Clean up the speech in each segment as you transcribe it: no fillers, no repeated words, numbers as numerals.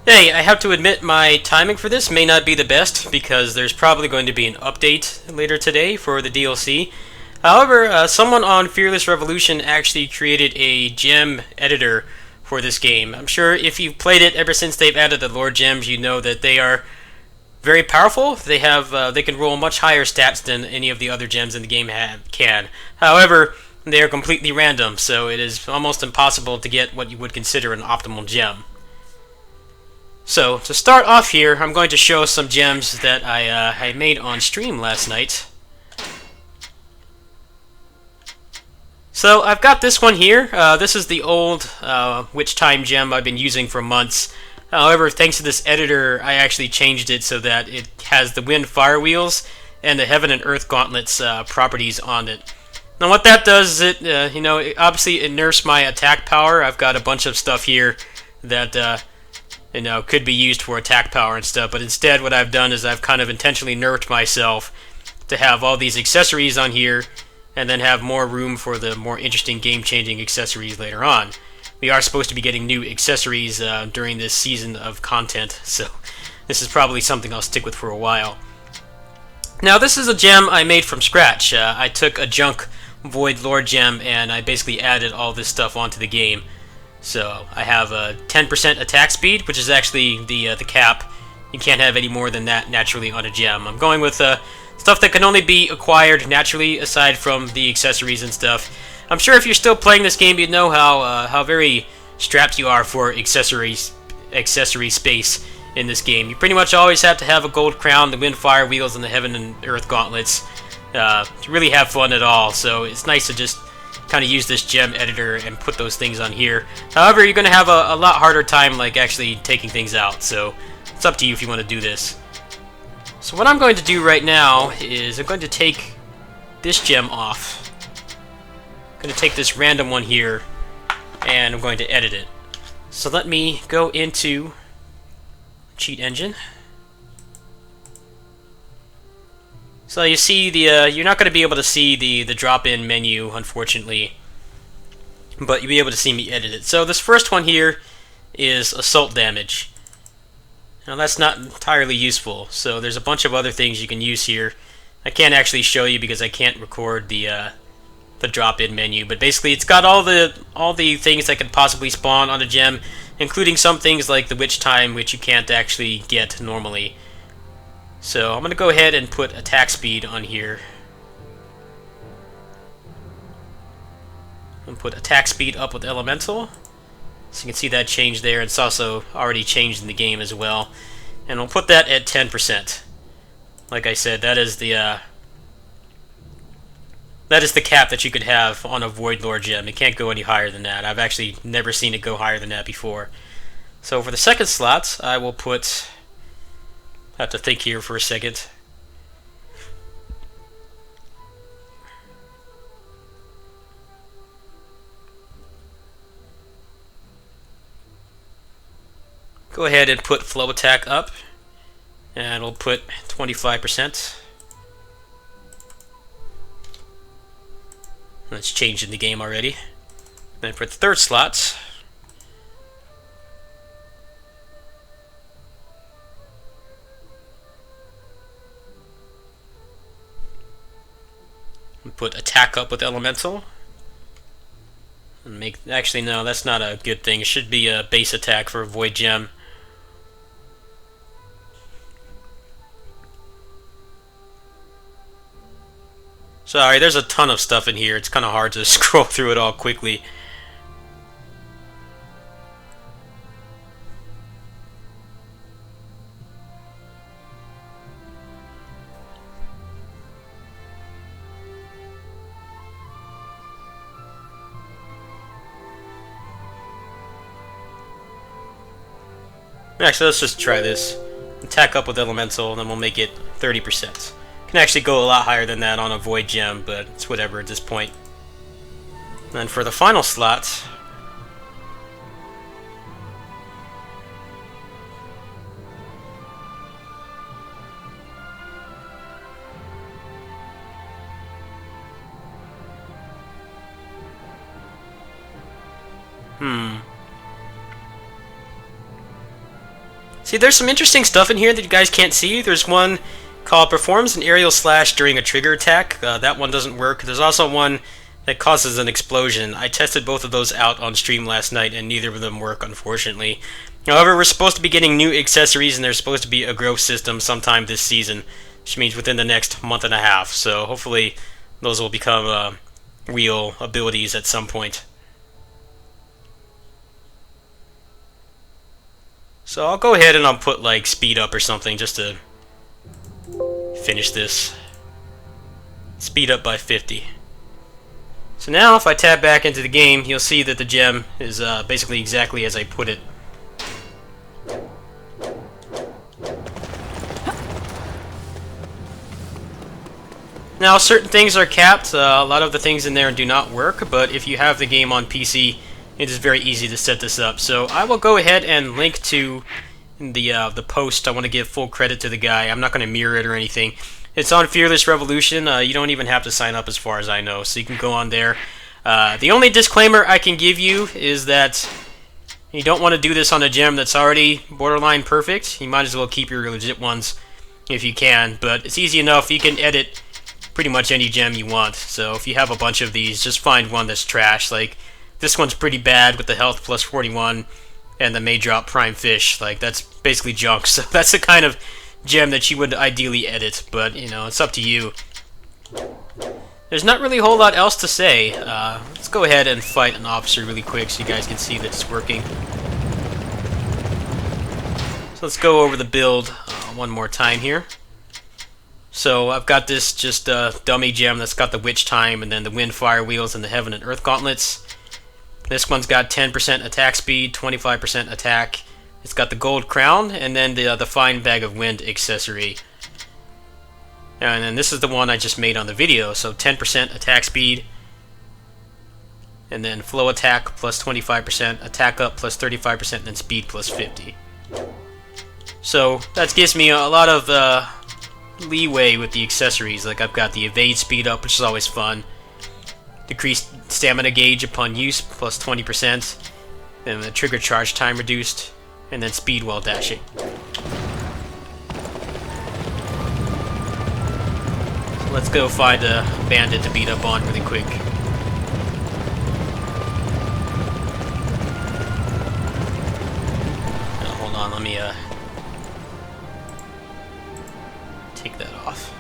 Hey, I have to admit my timing for this may not be the best because there's probably going to be an update later today for the DLC. However, someone on Fearless Revolution actually created a gem editor for this game. I'm sure if you've played it ever since they've added the Lord Gems, you know that they are very powerful. They can roll much higher stats than any of the other gems in the game can. However, they are completely random, so it is almost impossible to get what you would consider an optimal gem. So, to start off here, I'm going to show some gems that I made on stream last night. So, I've got this one here. This is the old Witch Time gem I've been using for months. However, thanks to this editor, I actually changed it so that it has the Wind Fire Wheels and the Heaven and Earth Gauntlets properties on it. Now, what that does is obviously it nerfs my attack power. I've got a bunch of stuff here that could be used for attack power and stuff, but instead what I've done is I've kind of intentionally nerfed myself to have all these accessories on here and then have more room for the more interesting game-changing accessories later on. We are supposed to be getting new accessories during this season of content, so this is probably something I'll stick with for a while. Now, this is a gem I made from scratch. I took a junk Void Lord gem and I basically added all this stuff onto the game. So I have a 10% attack speed, which is actually the cap. You can't have any more than that naturally on a gem. I'm going with stuff that can only be acquired naturally, aside from the accessories and stuff. I'm sure if you're still playing this game, you know how very strapped you are for accessory space in this game. You pretty much always have to have a gold crown, the Wind Fire Wheels, and the Heaven and Earth Gauntlets to really have fun at all. So it's nice to just kind of use this gem editor and put those things on here. However, you're going to have a lot harder time like actually taking things out, so it's up to you if you want to do this. So what I'm going to do right now is I'm going to take this gem off. I'm going to take this random one here and I'm going to edit it. So let me go into Cheat Engine. So you see you're not going to be able to see the drop-in menu, unfortunately, but you'll be able to see me edit it. So this first one here is assault damage. Now that's not entirely useful, so there's a bunch of other things you can use here. I can't actually show you because I can't record the drop-in menu, but basically it's got all the things that could possibly spawn on a gem, including some things like the Witch Time, which you can't actually get normally. So I'm going to go ahead and put attack speed on here. I'm going to put attack speed up with elemental. So you can see that change there. It's also already changed in the game as well. And we'll put that at 10%. Like I said, that is the cap that you could have on a Void Lord gem. It can't go any higher than that. I've actually never seen it go higher than that before. So for the second slot, I will put... I have to think here for a second. Go ahead and put flow attack up, and we'll put 25%. That's changed in the game already. Then for the third slot, put attack up with elemental. And actually, no, that's not a good thing. It should be a base attack for a void gem. Sorry, there's a ton of stuff in here. It's kind of hard to scroll through it all quickly. Actually, let's just try this. Attack up with elemental, and then we'll make it 30%. Can actually go a lot higher than that on a void gem, but it's whatever at this point. And for the final slot, See, there's some interesting stuff in here that you guys can't see. There's one called performs an aerial slash during a trigger attack. That one doesn't work. There's also one that causes an explosion. I tested both of those out on stream last night, and neither of them work, unfortunately. However, we're supposed to be getting new accessories, and there's supposed to be a growth system sometime this season, which means within the next month and a half. So hopefully those will become real abilities at some point. So I'll go ahead and I'll put like speed up or something just to finish this. Speed up by 50. So now if I tab back into the game, you'll see that the gem is basically exactly as I put it. Now certain things are capped, a lot of the things in there do not work, but if you have the game on PC, it is very easy to set this up. So I will go ahead and link to the post. I want to give full credit to the guy. I'm not going to mirror it or anything. It's on Fearless Revolution. You don't even have to sign up as far as I know, so you can go on there. The only disclaimer I can give you is that you don't want to do this on a gem that's already borderline perfect. You might as well keep your legit ones if you can, but it's easy enough. You can edit pretty much any gem you want. So if you have a bunch of these, just find one that's trash. Like this one's pretty bad with the health plus 41 and the may drop prime fish. Like that's basically junk. So that's the kind of gem that you would ideally edit, but you know, it's up to you. There's not really a whole lot else to say. Let's go ahead and fight an officer really quick so you guys can see that it's working. So let's go over the build one more time here. So I've got this just dummy gem that's got the witch time and then the wind fire wheels and the heaven and earth gauntlets. This one's got 10% attack speed, 25% attack. It's got the gold crown and then the fine bag of wind accessory. And then this is the one I just made on the video. So 10% attack speed and then flow attack plus 25%, attack up plus 35%, and then speed plus 50. So that gives me a lot of leeway with the accessories. Like I've got the evade speed up, which is always fun. Decreased stamina gauge upon use plus 20%. Then the trigger charge time reduced. And then speed while dashing. So let's go find a bandit to beat up on really quick. Now, hold on, let me take that off.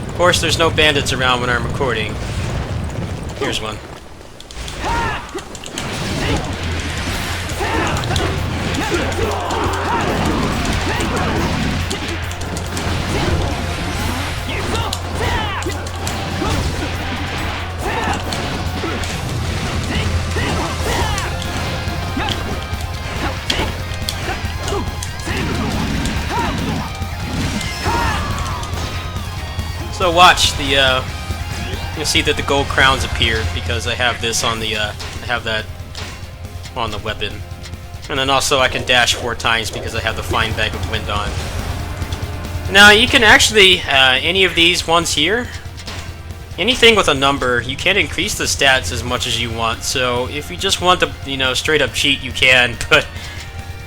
Of course, there's no bandits around when I'm recording. Here's one. So watch you'll see that the gold crowns appeared because I have this on the I have that on the weapon, and then also I can dash 4 times because I have the fine bag of wind on. Now you can actually any of these ones here, anything with a number, you can increase the stats as much as you want. So if you just want to straight up cheat, you can, but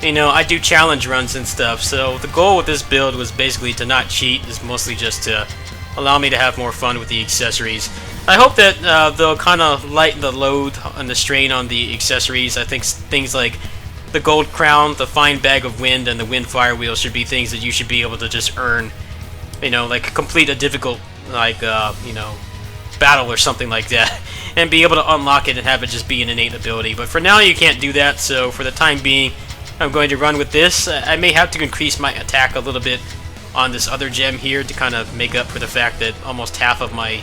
I do challenge runs and stuff. So the goal with this build was basically to not cheat. It's mostly just to allow me to have more fun with the accessories. I hope that they'll kind of lighten the load and the strain on the accessories. I think things like the gold crown, the fine bag of wind, and the wind fire wheel should be things that you should be able to just earn. Like complete a difficult, battle or something like that, and be able to unlock it and have it just be an innate ability. But for now, you can't do that. So for the time being, I'm going to run with this. I may have to increase my attack a little bit on this other gem here to kind of make up for the fact that almost half of my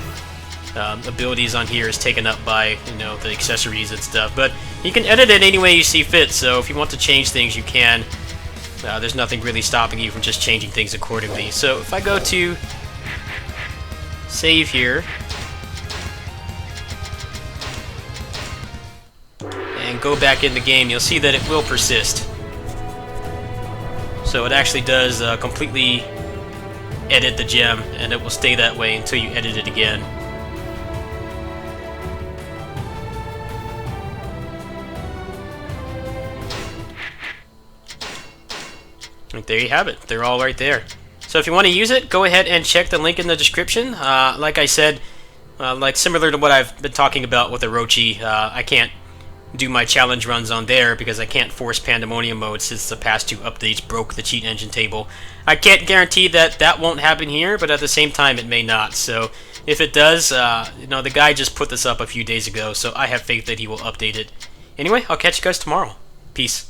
abilities on here is taken up by the accessories and stuff. But you can edit it any way you see fit, so if you want to change things, you can. There's nothing really stopping you from just changing things accordingly. So if I go to save here and go back in the game, you'll see that it will persist. So it actually does completely edit the gem, and it will stay that way until you edit it again. And there you have it. They're all right there. So if you want to use it, go ahead and check the link in the description. Like I said, like similar to what I've been talking about with Orochi, I can't do my challenge runs on there because I can't force Pandemonium mode since the past 2 updates broke the cheat engine table. I can't guarantee that that won't happen here, but at the same time it may not. So if it does, the guy just put this up a few days ago, so I have faith that he will update it. Anyway, I'll catch you guys tomorrow. Peace.